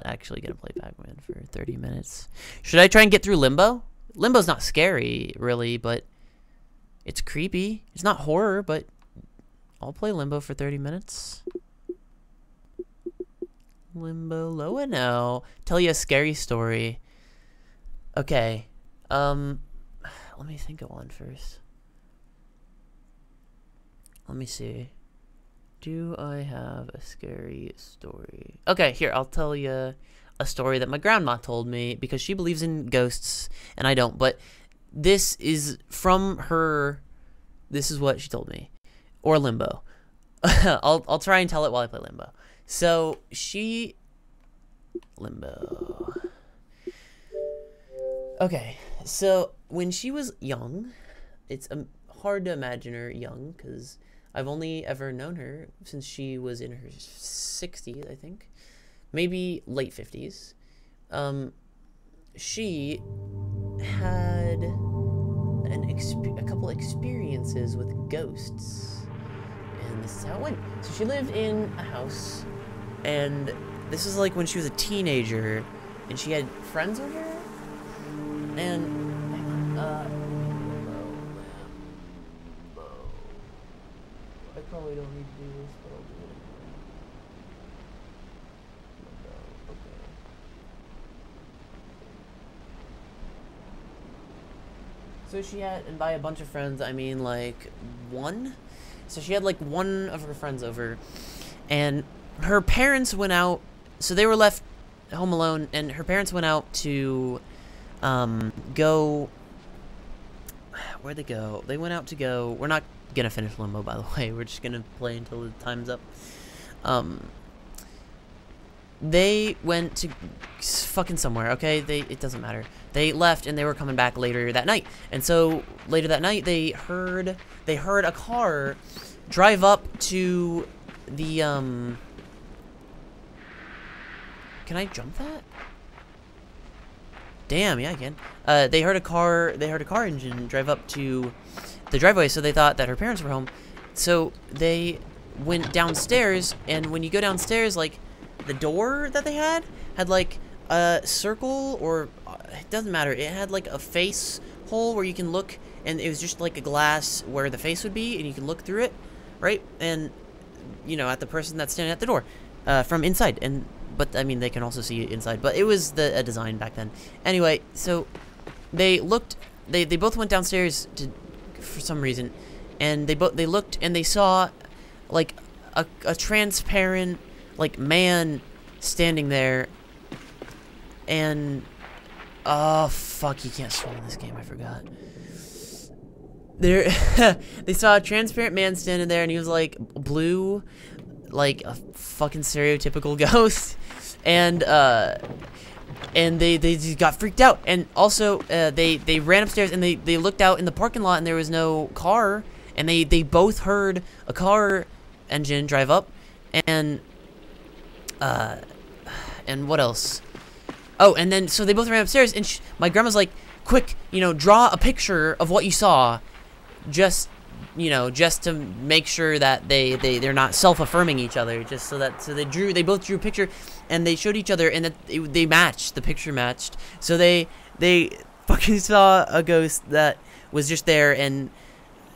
actually gonna play Pac-Man for 30 minutes. Should I try and get through Limbo? Limbo's not scary, really, but it's creepy. It's not horror, but I'll play Limbo for 30 minutes. Limbo, low and no. Tell you a scary story. Okay. Let me think of one first. Let me see. Do I have a scary story? Okay, here, I'll tell you a story that my grandma told me because she believes in ghosts and I don't, but this is from her. This is what she told me. Or Limbo. I'll try and tell it while I play Limbo. So, Limbo. Okay, so when she was young, it's hard to imagine her young because I've only ever known her since she was in her 60s, I think. Maybe late 50s. She had a couple experiences with ghosts. And this is how it went. So she lived in a house, and this was like when she was a teenager, and she had friends over, and I probably don't need to do this, but I'll do it anyway. Okay. So she had, and by a bunch of friends, I mean like one. So she had like one of her friends over, and her parents went out, so they were left home alone, and her parents went out to go. Where'd they go? They went out to go. We're not gonna finish Limbo, by the way. We're just gonna play until the time's up. They went to fucking somewhere. Okay, it doesn't matter. They left and they were coming back later that night. And so later that night, they heard a car drive up to the Can I jump that? Damn, yeah, I can. They heard a car engine drive up to the driveway, so they thought that her parents were home. So they went downstairs, and when you go downstairs, like, the door that they had like a circle, or it doesn't matter. It had like a face hole where you can look, and it was just like a glass where the face would be, and you can look through it, right? And you know, at the person that's standing at the door from inside. But I mean, they can also see it inside. But it was a design back then. Anyway, so they looked. They both went downstairs for some reason, and they looked and they saw like a transparent like man standing there, and oh fuck, you can't swim in this game, I forgot. There they saw a transparent man standing there, and he was like blue, like a fucking stereotypical ghost, and they just got freaked out. And also they ran upstairs, and they looked out in the parking lot, and there was no car, and they both heard a car engine drive up, and what else? Oh, and then, so they both ran upstairs, and my grandma's like, quick, you know, draw a picture of what you saw, just, you know, just to make sure that they're not self-affirming each other, just so they both drew a picture, and they showed each other, and that they matched, the picture matched, so they fucking saw a ghost that was just there, and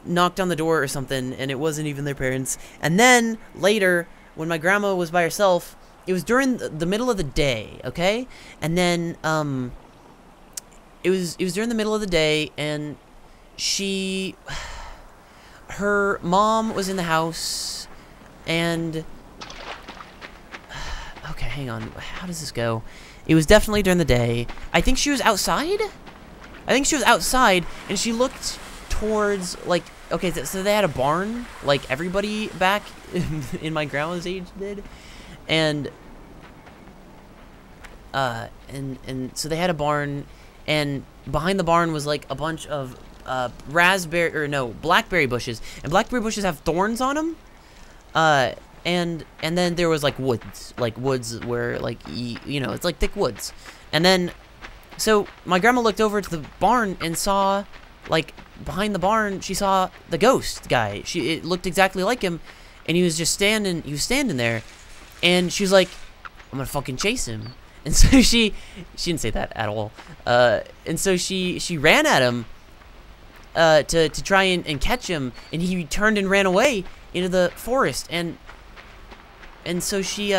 knocked on the door or something, and it wasn't even their parents. And then, later, when my grandma was by herself, it was during the middle of the day, okay? And then, it was during the middle of the day, and her mom was in the house, and, okay, hang on, how does this go? It was definitely during the day. I think she was outside? And she looked towards, like, okay, so they had a barn, like everybody back in my grandma's age did. And so they had a barn, and behind the barn was like a bunch of blackberry bushes, and blackberry bushes have thorns on them. And then there was like woods where like you know, it's like thick woods. And then so my grandma looked over to the barn and saw, like, behind the barn, she saw the ghost guy. It looked exactly like him, and he was standing there. And she was like, I'm gonna fucking chase him. And so she didn't say that at all. And so she ran at him to try and catch him, and he turned and ran away into the forest. And so she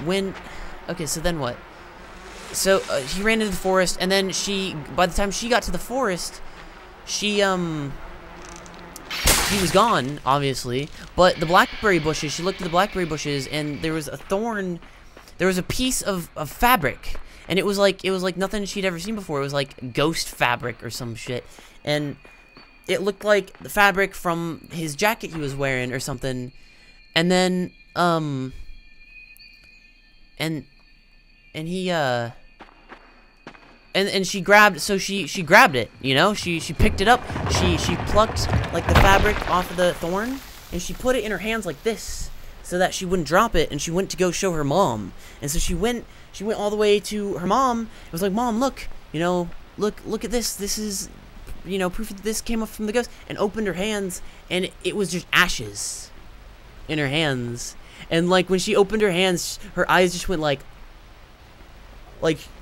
went. Okay, so then what? So he ran into the forest, and then by the time she got to the forest, he was gone, obviously. But the blackberry bushes, she looked at the blackberry bushes, and there was a thorn. There was a piece of fabric, and it was like nothing she'd ever seen before. It was like ghost fabric or some shit, and it looked like the fabric from his jacket he was wearing or something. And then and she grabbed, so she grabbed it, you know, she picked it up, she plucked like the fabric off of the thorn, and she put it in her hands like this so that she wouldn't drop it, and she went to go show her mom. And so she went all the way to her mom. It was like, Mom, look, you know, look at this, is, you know, proof that this came up from the ghost. And opened her hands, and it was just ashes in her hands. And like when she opened her hands, her eyes just went like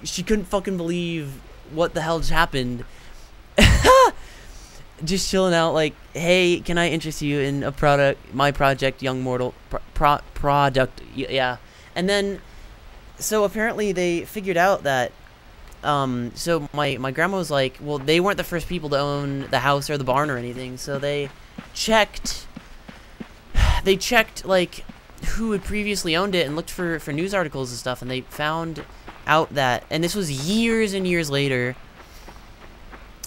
she couldn't fucking believe what the hell just happened. Just chilling out, like, hey, can I interest you in my project, Young Mortal product? Yeah. And then, so apparently they figured out that, so my grandma was like, well, they weren't the first people to own the house or the barn or anything, so they checked like who had previously owned it and looked for news articles and stuff, and they found out that, and this was years and years later,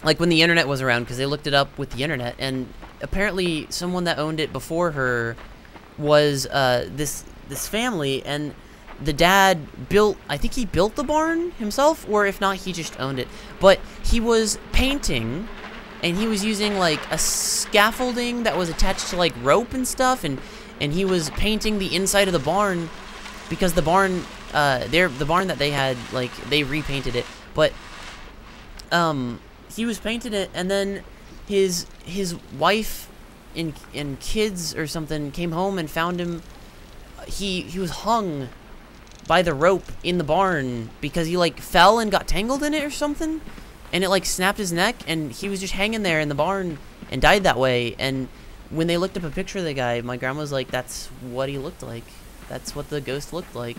like when the internet was around, because they looked it up with the internet, and apparently someone that owned it before her was this family, and the dad built, I think he built the barn himself, or if not, he just owned it. But he was painting, and he was using like a scaffolding that was attached to like rope and stuff, and he was painting the inside of the barn, because the barn the barn that they had, like, they repainted it, but he was painting it, and then his wife and kids or something came home and found him. He was hung by the rope in the barn because he like fell and got tangled in it or something, and it like snapped his neck, and he was just hanging there in the barn and died that way. And when they looked up a picture of the guy, my grandma was like, that's what he looked like. That's what the ghost looked like.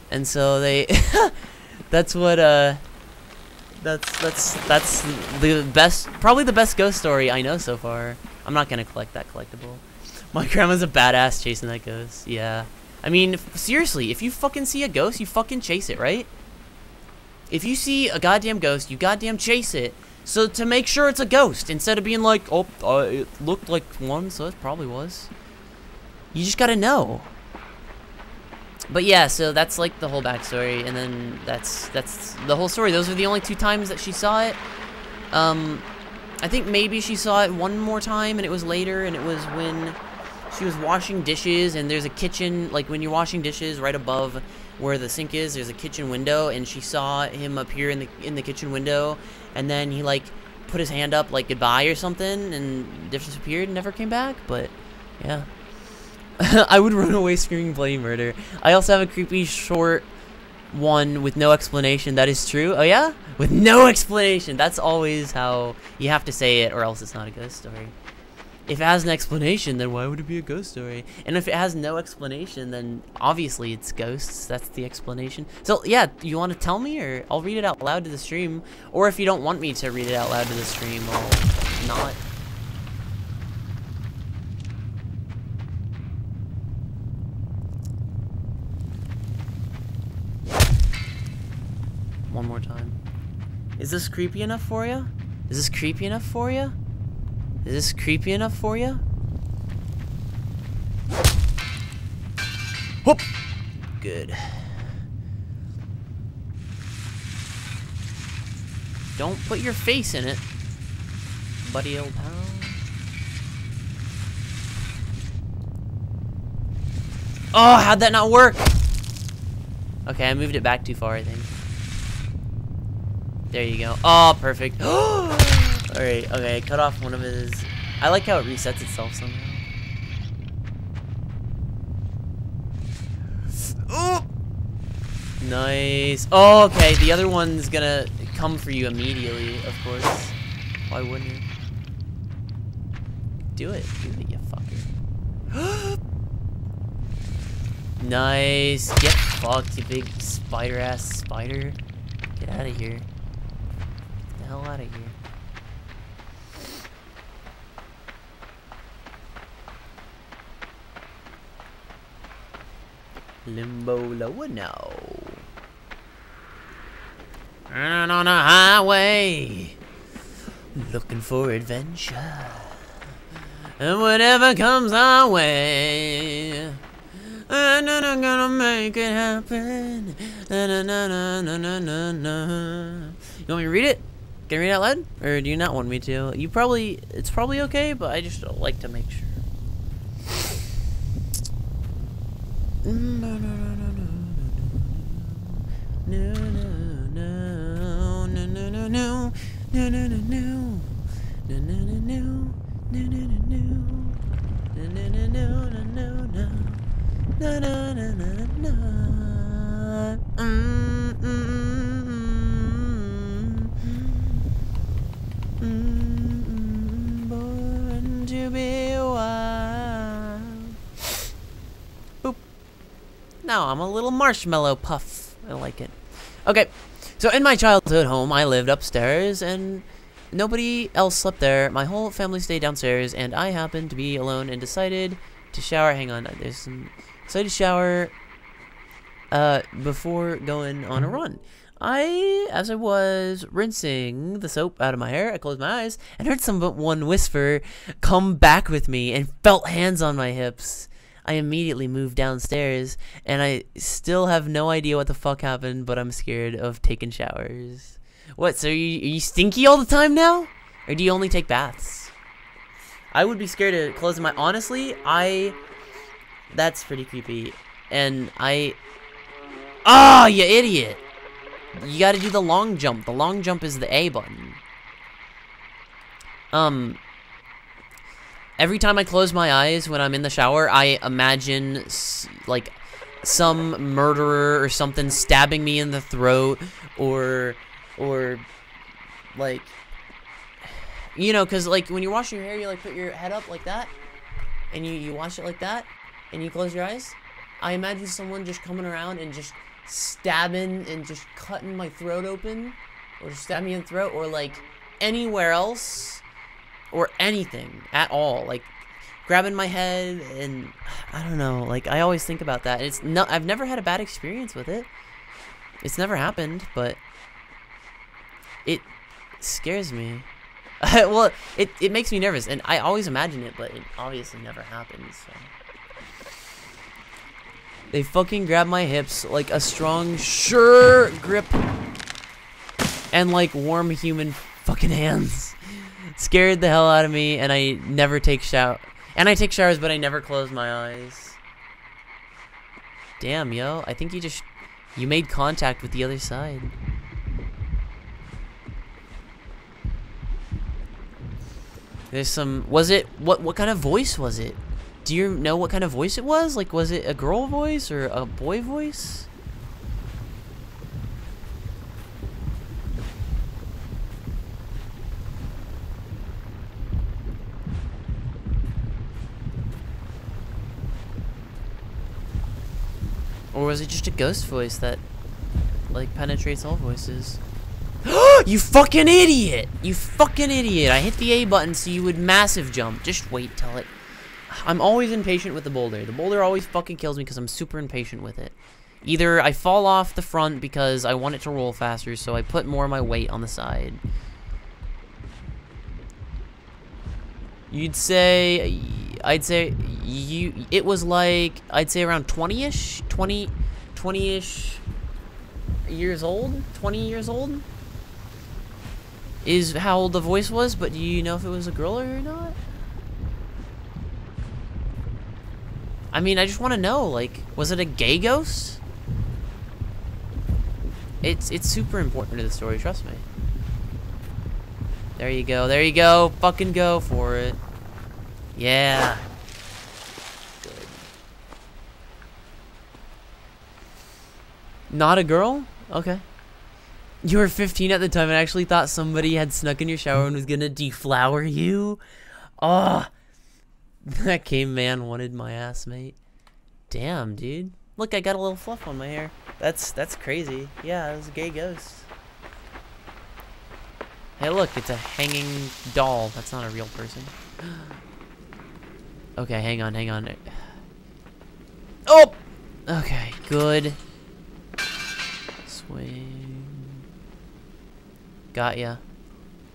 And so they that's what that's the best, probably the best ghost story I know so far. I'm not gonna collect that collectible. My grandma's a badass chasing that ghost. Yeah, I mean, seriously, if you fucking see a ghost, you fucking chase it, right? If you see a goddamn ghost, you goddamn chase it, so to make sure it's a ghost, instead of being like, oh, it looked like one, so it probably was. You just gotta know. But yeah, so that's like the whole backstory, and then that's the whole story. Those are the only 2 times that she saw it. I think maybe she saw it one more time, and it was later, and it was when she was washing dishes, and there's a kitchen, like when you're washing dishes, right above where the sink is, there's a kitchen window, and she saw him appear in the kitchen window, and then he like put his hand up like goodbye or something, and disappeared and never came back. But yeah. I would run away screaming bloody murder. I also have a creepy short one with no explanation. That is true. Oh yeah? With no explanation. That's always how you have to say it, or else it's not a ghost story. If it has an explanation, then why would it be a ghost story? And if it has no explanation, then obviously it's ghosts. That's the explanation. So yeah, you want to tell me, or I'll read it out loud to the stream. Or if you don't want me to read it out loud to the stream, I'll not. One more time. Is this creepy enough for you? Is this creepy enough for you? Is this creepy enough for you? Whoop! Good. Don't put your face in it, buddy old pal. Oh, how'd that not work? Okay, I moved it back too far, I think. There you go. Oh, perfect. Alright, okay, cut off one of his... I like how it resets itself somehow. Oh! Nice. Oh, okay. The other one's gonna come for you immediately, of course. Why wouldn't you? Do it. Do it, you fucker. Nice. Get fucked, you big spider-ass spider. Get out of here. Get the hell out of here. Limbo lower now. And on a highway, looking for adventure. And whatever comes our way, and then I'm gonna make it happen. Na, na, na, na, na, na, na, na. You want me to read it? Can I read it out loud? Or do you not want me to? It's probably okay, but I just like to make sure. No, no, no, no, no, no, no, no, no, no, no, no, no, no, no, no, no, no, born to be wild. Boop. Now I'm a little marshmallow puff. I like it. Okay, so in my childhood home, I lived upstairs, and nobody else slept there. My whole family stayed downstairs, and I happened to be alone and decided to shower. Hang on, there's some. Decided to shower before going on a run. As I was rinsing the soap out of my hair, I closed my eyes and heard someone whisper, "Come back with me," and felt hands on my hips. I immediately moved downstairs, and I still have no idea what the fuck happened, but I'm scared of taking showers. What, so are you stinky all the time now? Or do you only take baths? I would be scared to close my... Honestly, that's pretty creepy. And Ah, you idiot! You gotta do the long jump. The long jump is the A button. Every time I close my eyes when I'm in the shower, I imagine, like, some murderer or something stabbing me in the throat, or, like, you know, because, like, when you're washing your hair, you, like, put your head up like that, and you wash it like that, and you close your eyes. I imagine someone just coming around and just stabbing and just cutting my throat open, or just stabbing me in the throat, or, like, anywhere else. Or anything at all, like grabbing my head, and I don't know, like I always think about that. I've never had a bad experience with it. It's never happened, but it scares me. Well, it makes me nervous, and I always imagine it, but it obviously never happens. So. They fucking grab my hips like a strong, sure grip, and like warm human fucking hands. Scared the hell out of me, and I never take and I take showers, but I never close my eyes. Damn, yo, I think you made contact with the other side. There's some, what kind of voice was it? Do you know what kind of voice it was? Like, was it a girl voice or a boy voice? Or was it just a ghost voice that, like, penetrates all voices? You fucking idiot! You fucking idiot! I hit the A button so you would massive jump. Just wait till it... I'm always impatient with the boulder. The boulder always fucking kills me because I'm super impatient with it. Either I fall off the front because I want it to roll faster, so I put more of my weight on the side. I'd say it was like, I'd say around 20-ish, 20-ish years old, 20 years old is how old the voice was, but do you know if it was a girl or not? I mean, I just want to know, like, was it a gay ghost? It's super important to the story, trust me. There you go, fucking go for it. Yeah. Good. Not a girl? Okay. You were 15 at the time and actually thought somebody had snuck in your shower and was gonna deflower you? Oh, that caveman wanted my ass, mate. Damn, dude. Look, I got a little fluff on my hair. That's crazy. Yeah, it was a gay ghost. Hey, look, it's a hanging doll. That's not a real person. Okay, hang on, hang on. Oh! Okay, good. Swing. Got ya.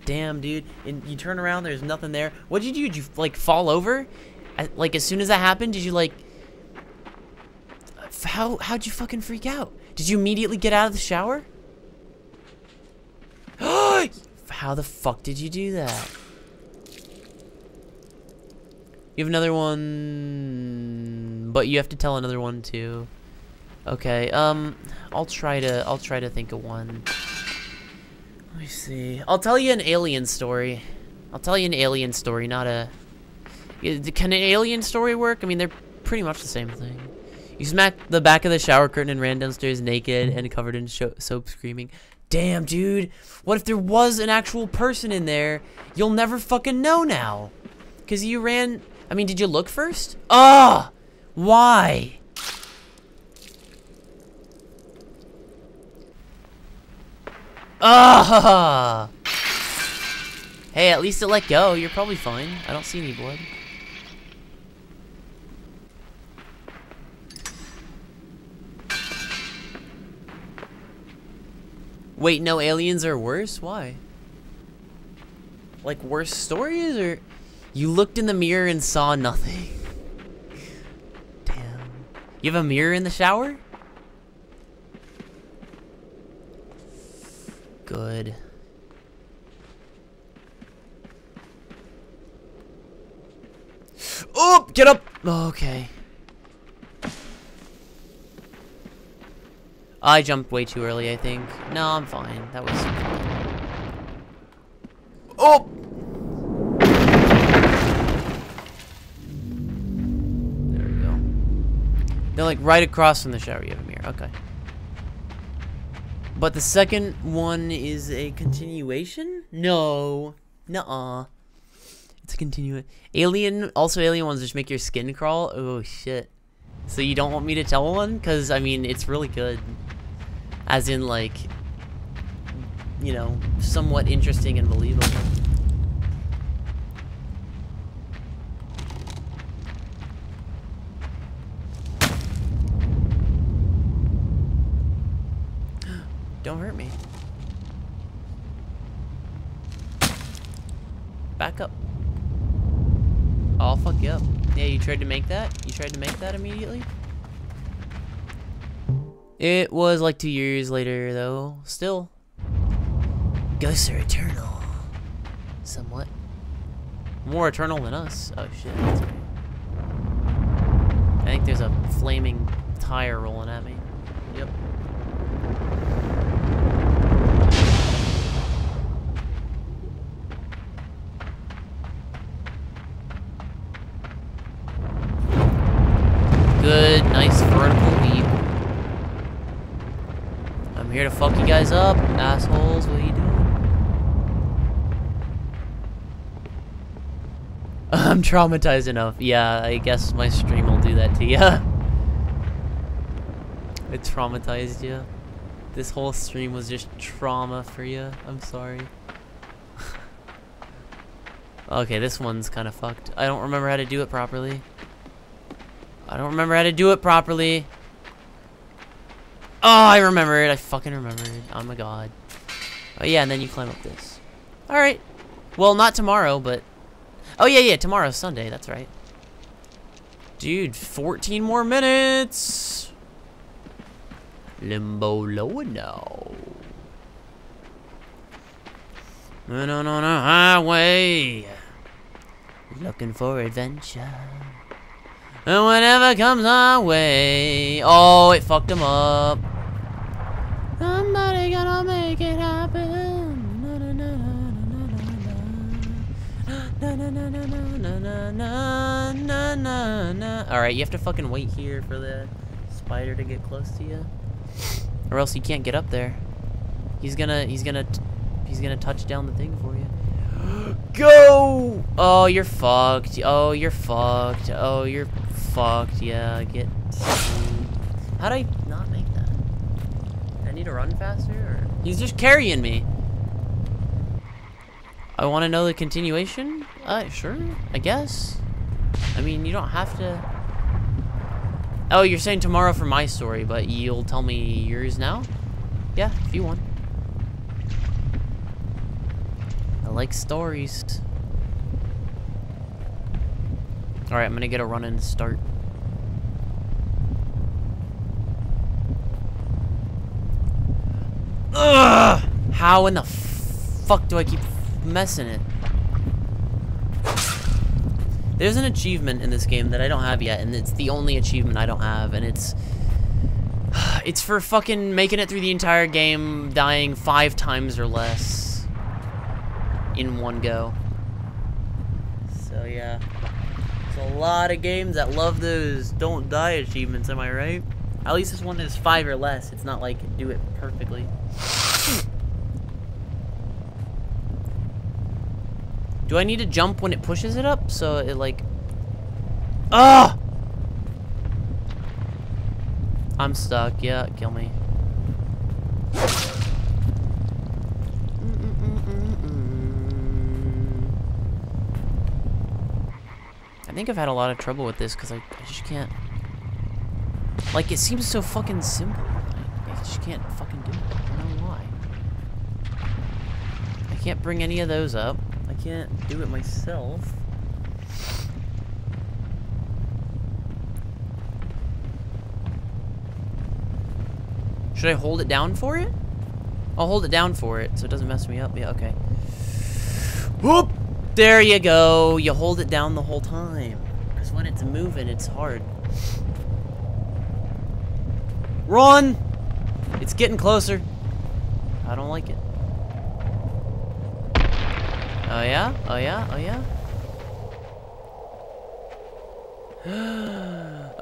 Damn, dude. And you turn around, there's nothing there. What'd you do? Did you, like, fall over? Like, as soon as that happened, did you, like... How'd you fucking freak out? Did you immediately get out of the shower? How the fuck did you do that? You have another one, but you have to tell another one too. Okay, I'll try to think of one. Let me see. I'll tell you an alien story. I'll tell you an alien story, not a... Can an alien story work? I mean, they're pretty much the same thing. You smacked the back of the shower curtain and ran downstairs naked and covered in soap screaming. Damn, dude. What if there was an actual person in there? You'll never fucking know now. Because you ran... I mean, did you look first? Ah! Why? Ah! Hey, at least it let go. You're probably fine. I don't see any blood. Wait, no, aliens are worse? Why? Like, worse stories, or... You looked in the mirror and saw nothing. Damn. You have a mirror in the shower? Good. Oh, get up! Okay. I jumped way too early, I think. No, I'm fine. That was... Oh! There we go. They're like right across from the shower. You have a mirror. Okay. But the second one is a continuation? No. Nuh-uh. It's a continuation. Alien, also alien ones just make your skin crawl. Oh, shit. So you don't want me to tell one? Because, I mean, it's really good. As in, like, you know, somewhat interesting and believable. Don't hurt me. Back up. I'll fuck you up. Yeah, you tried to make that? You tried to make that immediately? It was like 2 years later, though. Still. Ghosts are eternal. Somewhat. More eternal than us. Oh, shit. That's right. I think there's a flaming tire rolling at me. Yep. Good, nice vertical leap. I'm here to fuck you guys up, assholes. What are you doing? I'm traumatized enough. Yeah, I guess my stream will do that to you. It traumatized you. This whole stream was just trauma for you. I'm sorry. Okay, this one's kind of fucked. I don't remember how to do it properly. Oh, I remembered. I fucking remembered. Oh my god. Oh yeah, and then you climb up this. Alright. Well, not tomorrow, but... Oh yeah, tomorrow's Sunday. That's right. Dude, 14 more minutes! Limbo low now. Running on a highway. Looking for adventure. And whatever comes our way. Oh, it fucked him up. Somebody gonna make it happen. Alright, you have to fucking wait here for the spider to get close to you. Or else he can't get up there. He's gonna touch down the thing for you. Go! Oh, you're fucked. Oh, you're fucked. Oh, you're fucked. Yeah, get. How'd I not make that? Do I need to run faster? Or? He's just carrying me. I want to know the continuation? Sure, I guess. I mean, you don't have to. Oh, you're saying tomorrow for my story, but you'll tell me yours now? Yeah, if you want. I like stories. Alright, I'm gonna get a run in to start. Ugh! How in the fuck do I keep messing it? There's an achievement in this game that I don't have yet, and it's the only achievement I don't have, and it's for fucking making it through the entire game, dying 5 times or less in one go. So yeah, there's a lot of games that love those don't die achievements, am I right? At least this one is 5 or less. It's not like do it perfectly. Do I need to jump when it pushes it up? So it like... Ah! I'm stuck. Yeah, kill me. I think I've had a lot of trouble with this because I just can't... Like, it seems so fucking simple. I just can't fucking do it. I don't know why. I can't bring any of those up. I can't do it myself. Should I hold it down for it? I'll hold it down for it so it doesn't mess me up. Yeah, okay. Whoop! There you go. You hold it down the whole time. Because when it's moving, it's hard. Run! It's getting closer. I don't like it. Oh yeah? Oh yeah? Oh yeah?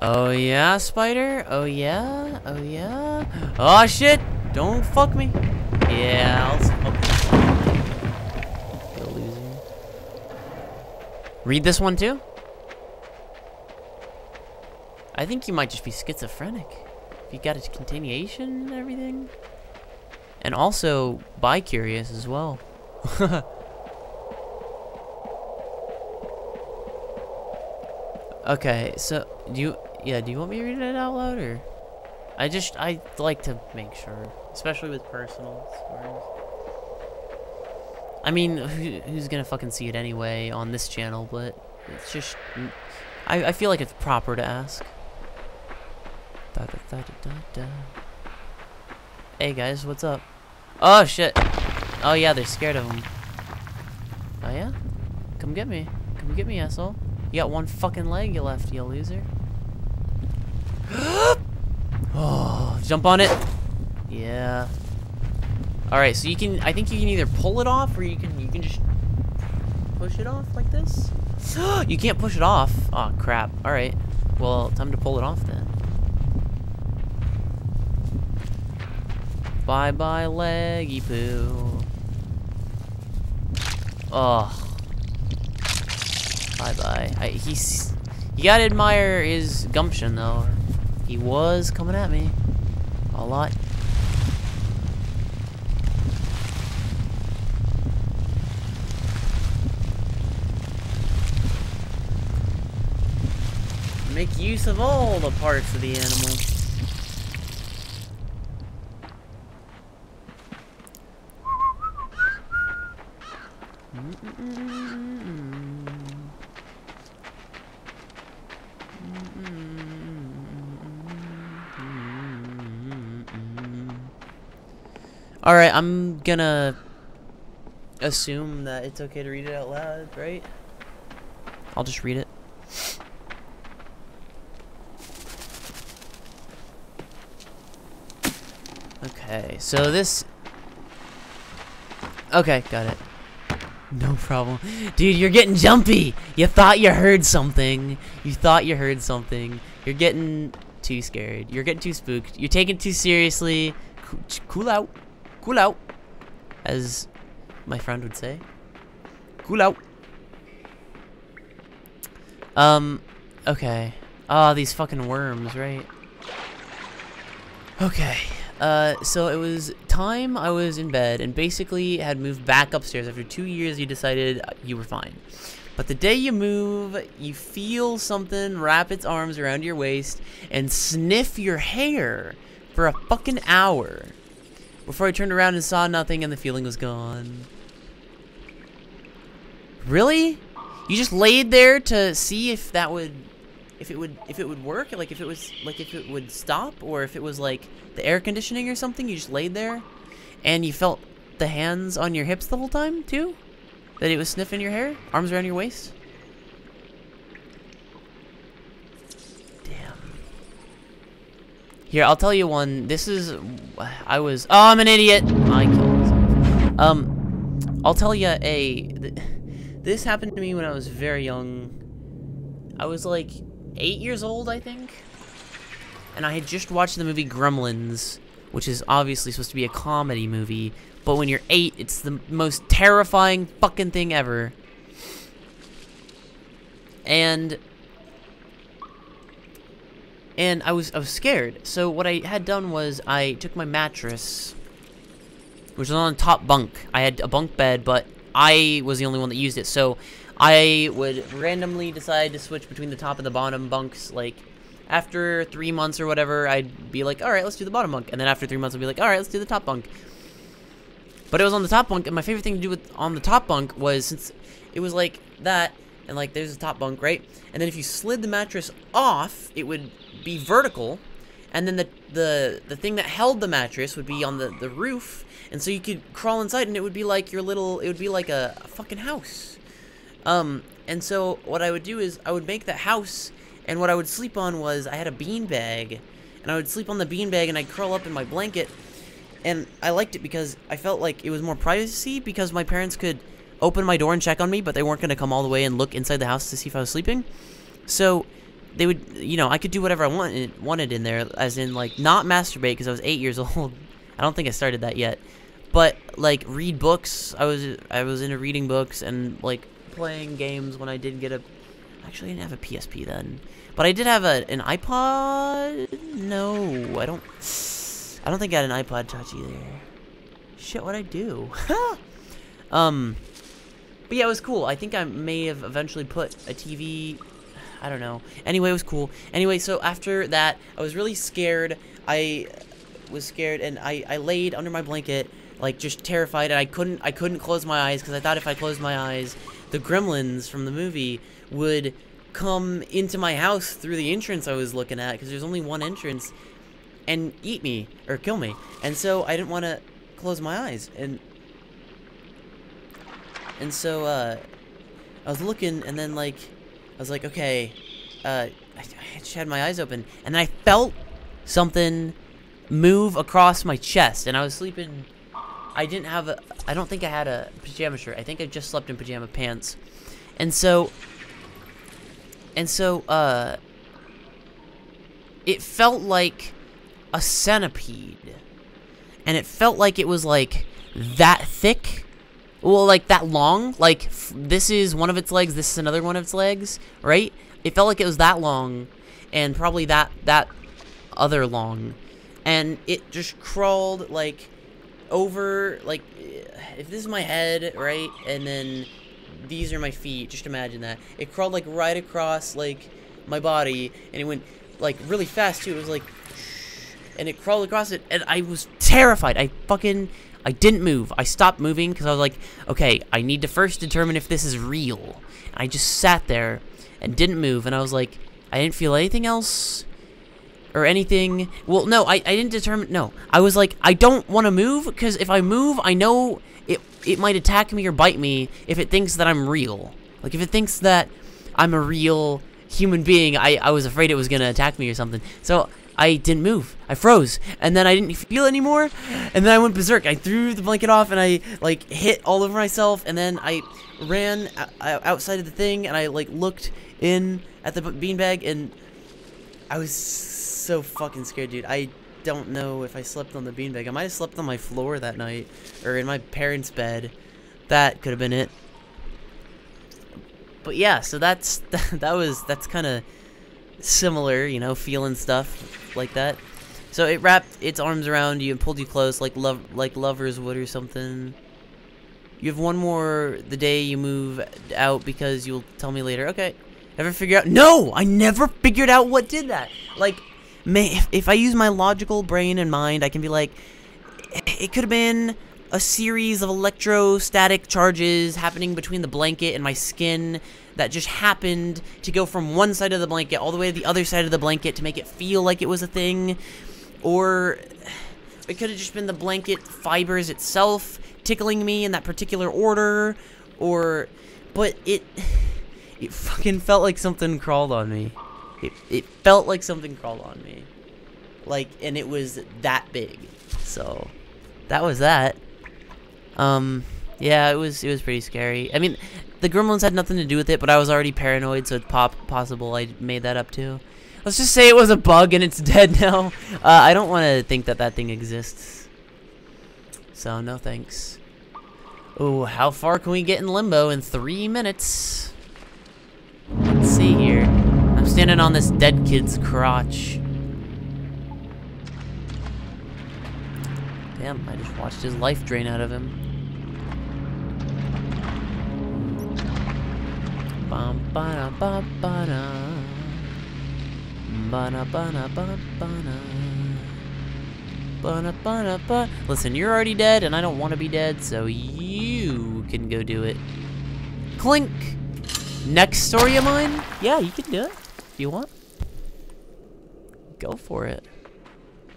Oh yeah, spider? Oh yeah? Oh yeah? Oh shit! Don't fuck me. Yeah, I'll fuck you. You're losing. Read this one too? I think you might just be schizophrenic. If you got a continuation and everything. And also, bi-curious as well. Okay, so do you want me to read it out loud, or I like to make sure, especially with personal stories. I mean, who's gonna fucking see it anyway on this channel? But it's just, I feel like it's proper to ask. Hey guys, what's up? Oh shit! Oh yeah, they're scared of him. Oh yeah? Come get me! Come get me, asshole! You got one fucking leg you left, you loser. Oh, jump on it. Yeah. All right, so you can. I think you can either pull it off, or you can just push it off like this. You can't push it off. Oh crap. All right. Well, time to pull it off then. Bye bye, leggy poo. Oh. Bye-bye. You gotta admire his gumption, though. He was coming at me. A lot. Make use of all the parts of the animal. Alright, I'm gonna assume that it's okay to read it out loud, right? I'll just read it. Okay, so this... Okay, got it. No problem. Dude, you're getting jumpy! You thought you heard something. You thought you heard something. You're getting too scared. You're getting too spooked. You're taking it too seriously. Cool out. Cool out. As my friend would say. Cool out. Okay. Ah, these fucking worms, right? Okay. So it was time I was in bed and basically had moved back upstairs. After 2 years, you decided you were fine. But the day you move, you feel something wrap its arms around your waist and sniff your hair for a fucking hour. Before I turned around and saw nothing and the feeling was gone. Really? You just laid there to see if that would... If it would work? Like if it would stop? Or if it was like the air conditioning or something? You just laid there? And you felt the hands on your hips the whole time, too? That it was sniffing your hair? Arms around your waist? Damn. Here, I'll tell you one. This is... Oh, I'm an idiot! I killed myself. I'll tell you this happened to me when I was very young. I was like 8 years old, I think. And I had just watched the movie Gremlins, which is obviously supposed to be a comedy movie. But when you're 8, it's the most terrifying fucking thing ever. And I was scared. So what I had done was I took my mattress, which was on the top bunk. I had a bunk bed, but I was the only one that used it. So I would randomly decide to switch between the top and the bottom bunks. Like after 3 months or whatever, I'd be like, all right, let's do the bottom bunk. And then after 3 months, I'd be like, all right, let's do the top bunk. But it was on the top bunk, and my favorite thing to do on the top bunk was, since it was like that, and like there's the top bunk, right? And then if you slid the mattress off, it would be vertical, and then the thing that held the mattress would be on the roof, and so you could crawl inside, and it would be like it would be like a fucking house. And so what I would do is I would make that house, and what I would sleep on was, I had a beanbag, and I would sleep on the beanbag, and I'd curl up in my blanket. And I liked it because I felt like it was more privacy, because my parents could open my door and check on me, but they weren't going to come all the way and look inside the house to see if I was sleeping. So they would, you know, I could do whatever I wanted in there, as in, like, not masturbate, because I was 8 years old. I don't think I started that yet. But, like, read books. I was into reading books and, like, playing games when I did get a... Actually, I didn't have a PSP then. But I did have an iPod? No, I don't think I had an iPod Touch either. Shit, what'd I do? But yeah, it was cool. I think I may have eventually put a TV... I don't know. Anyway, it was cool. Anyway, so after that, I was really scared. I was scared, and I laid under my blanket, like, just terrified, and I couldn't close my eyes, because I thought if I closed my eyes, the gremlins from the movie would come into my house through the entrance I was looking at, because there's only one entrance, and eat me, or kill me. And so I didn't want to close my eyes, and so I was looking, and then, like, I was like, okay, I just had my eyes open, and then I felt something move across my chest, and I was sleeping. I don't think I had a pajama shirt. I think I just slept in pajama pants. And so it felt like a centipede, and it felt like it was like that thick, well, like that long, like this is one of its legs, this is another one of its legs, right? It felt like it was that long, and probably that other long, and it just crawled like over, like, if this is my head, right, and then these are my feet, just imagine that. It crawled like right across like my body, and it went like really fast too. It was like, and it crawled across it, and I was terrified. I didn't move. I stopped moving because I was like, okay, I need to first determine if this is real. And I just sat there and didn't move, and I was like, I didn't feel anything else or anything. Well, no, I didn't determine. No, I was like, I don't want to move, because if I move, I know it might attack me or bite me if it thinks that I'm real. Like, if it thinks that I'm a real human being, I was afraid it was gonna attack me or something. So I didn't move. I froze, and then I didn't feel anymore, and then I went berserk. I threw the blanket off, and I like hit all over myself, and then I ran outside of the thing, and I like looked in at the beanbag, and I was so fucking scared, dude. I don't know if I slept on the beanbag. I might have slept on my floor that night, or in my parents' bed. That could have been it. But yeah, so that's kind of similar, you know, feeling stuff like that. So it wrapped its arms around you and pulled you close, like lovers would or something. You have one more the day you move out because you'll tell me later. Okay. Ever figure out? No, I never figured out what did that. Like, if I use my logical brain and mind, I can be like, it could have been a series of electrostatic charges happening between the blanket and my skin that just happened to go from one side of the blanket all the way to the other side of the blanket to make it feel like it was a thing. Or it could have just been the blanket fibers itself tickling me in that particular order. But it fucking felt like something crawled on me. It felt like something crawled on me. Like, and it was that big. So, that was that. Yeah, it was pretty scary. I mean, the gremlins had nothing to do with it, but I was already paranoid, so it's possible I made that up too. Let's just say it was a bug and it's dead now. I don't want to think that thing exists. So, no thanks. Oh, how far can we get in Limbo in 3 minutes? Let's see here. I'm standing on this dead kid's crotch. Damn, I just watched his life drain out of him. Bum ba ba ba da. Ba na ba na ba ba na. Ba na ba na ba. Listen, you're already dead, and I don't want to be dead, so you can go do it. Clink. Next story of mine? Yeah, you can do it if you want. Go for it.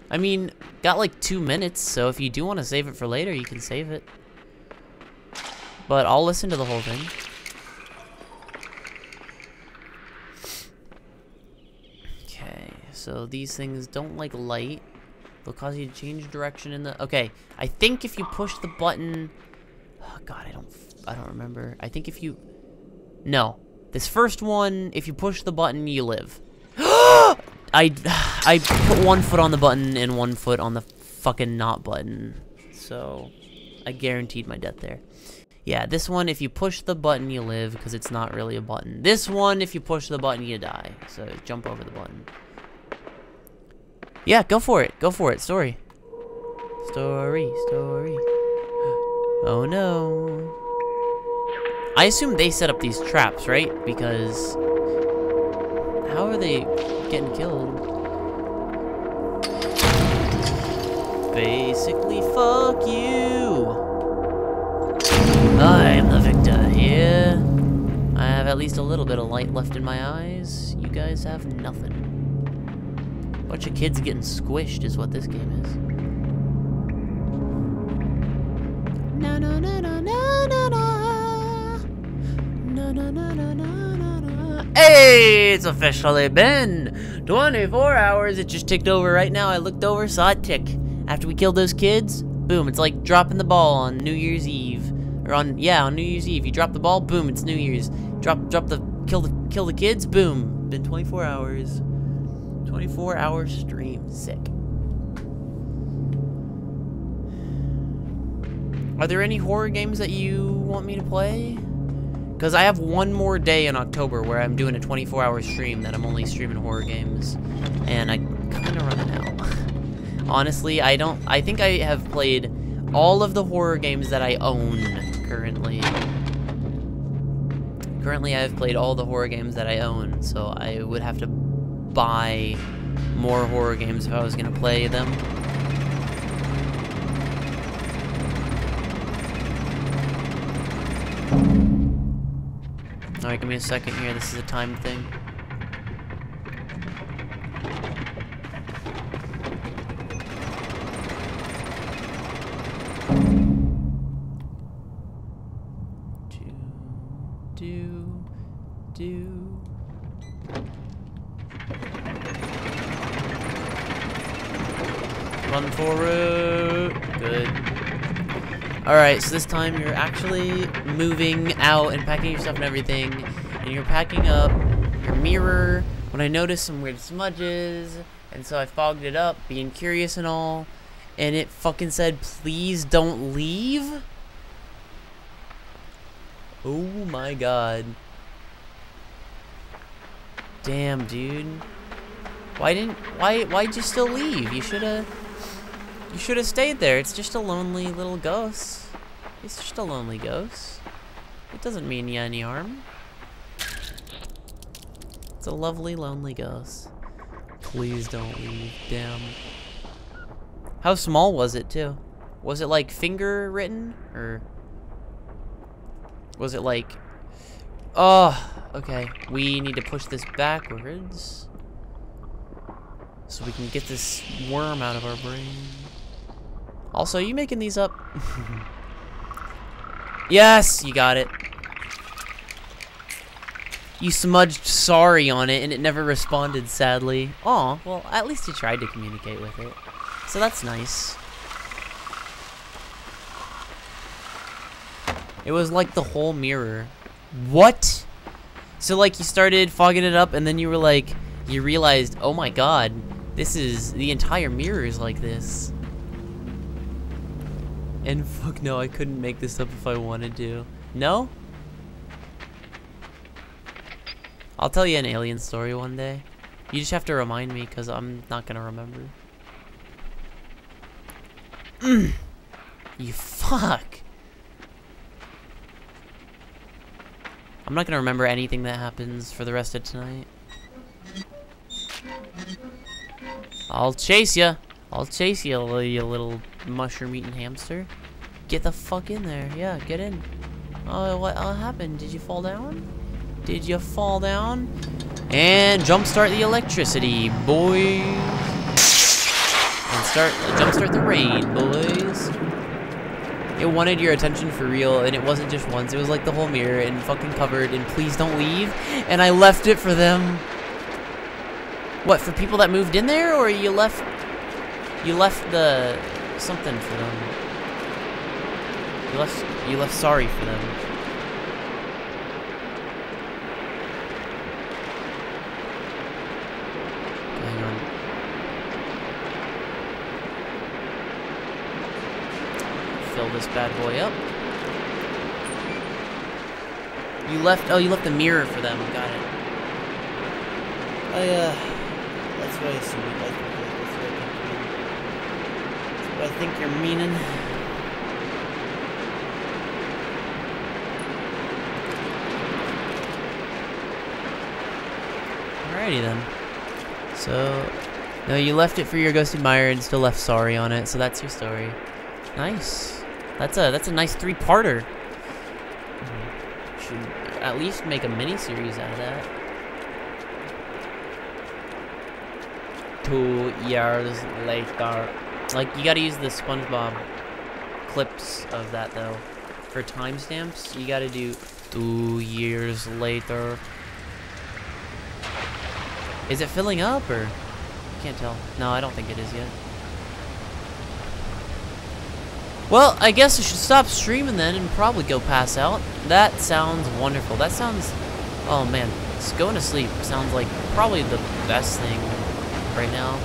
I mean, got like 2 minutes, so if you do want to save it for later, you can save it. But I'll listen to the whole thing. Okay, so these things don't like light. They'll cause you to change direction in the... Okay, I think if you push the button... Oh god, I don't remember. I think if you... No. This first one, if you push the button, you live. I put 1 foot on the button and 1 foot on the fucking not button. So, I guaranteed my death there. Yeah, this one, if you push the button, you live, because it's not really a button. This one, if you push the button, you die. So, jump over the button. Yeah, go for it. Go for it. Story. Story. Oh, no. I assume they set up these traps, right? Because how are they getting killed? Basically, fuck you. I'm the victor here. I have at least a little bit of light left in my eyes. You guys have nothing. Bunch of kids getting squished is what this game is. No, no, no, no, no, no, no. Hey, it's officially been 24 hours. It just ticked over right now. I looked over, saw it tick. After we killed those kids, boom, it's like dropping the ball on New Year's Eve. Or on New Year's Eve. You drop the ball, boom, it's New Year's. Kill the kids, boom. Been 24 hours. 24-hour stream. Sick. Are there any horror games that you want me to play? Because I have one more day in October where I'm doing a 24-hour stream that I'm only streaming horror games. And I kind of running out. Honestly, I think I have played all of the horror games that I own currently. Currently, I have played all the horror games that I own, so I would have to buy more horror games if I was going to play them. Alright, give me a second here. This is a time thing. Run for it. Good. Alright, so this time you're actually moving out and packing your stuff and everything. And you're packing up your mirror. When I notice some weird smudges, And so I fogged it up, being curious and all, and it fucking said, please don't leave? Oh my god. Damn, dude. Why'd you still leave? You should've stayed there. It's just a lonely little ghost. It's just a lonely ghost. It doesn't mean you any harm. It's a lovely, lonely ghost. Please don't leave. Damn. How small was it, too? Was it, like, finger written? Or was it, like... Oh, okay. We need to push this backwards so we can get this worm out of our brain. Also, are you making these up? Yes, you got it. You smudged sorry on it and it never responded, sadly. Aw, well, at least you tried to communicate with it. So that's nice. It was like the whole mirror. What? So like you started fogging it up and then you were like, you realized, oh my god, this is, the entire mirror is like this. And fuck no, I couldn't make this up if I wanted to. No? I'll tell you an alien story one day. You just have to remind me, because I'm not gonna remember. You fuck. I'm not gonna remember anything that happens for the rest of tonight. I'll chase ya. I'll chase you, you little mushroom-eating hamster. Get the fuck in there. Yeah, get in. Oh, what happened? Did you fall down? Did you fall down? And jumpstart the electricity, boys. And jumpstart the rain, boys. It wanted your attention for real, and it wasn't just once. It was like the whole mirror and fucking covered. And please don't leave. And I left it for them. What, for people that moved in there, or you left? You left the something for them. You left sorry for them. Hang on. Fill this bad boy up. You left the mirror for them. Got it. That's what I assumed. That's what I think you're meaning. Alrighty then. So, no, you left it for your ghost admirer and still left sorry on it. So that's your story. Nice. That's a nice three-parter. Should at least make a mini-series out of that. 2 years later. Like, you gotta use the SpongeBob clips of that, though. For timestamps, you gotta do 2 years later. Is it filling up, or? Can't tell. No, I don't think it is yet. Well, I guess I should stop streaming then and probably go pass out. That sounds wonderful. That sounds... Oh, man. Just going to sleep sounds like probably the best thing right now.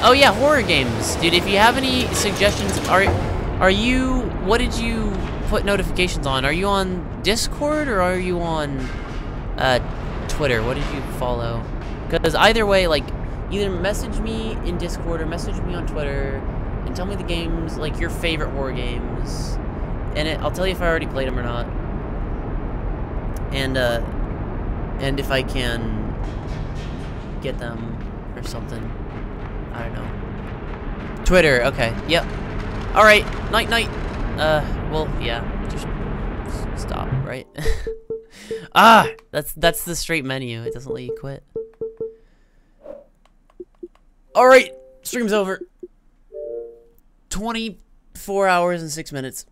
Oh yeah, horror games, dude. If you have any suggestions, are you? What did you put notifications on? Are you on Discord or are you on Twitter? What did you follow? Because either way, like, either message me in Discord or message me on Twitter and tell me the games, like your favorite horror games, and I'll tell you if I already played them or not, and if I can get them or something. I don't know. Twitter, okay, yep. Alright, night. Well, yeah, just stop, right? Ah, that's the straight menu. It doesn't let you quit. Alright, stream's over. 24 hours and 6 minutes.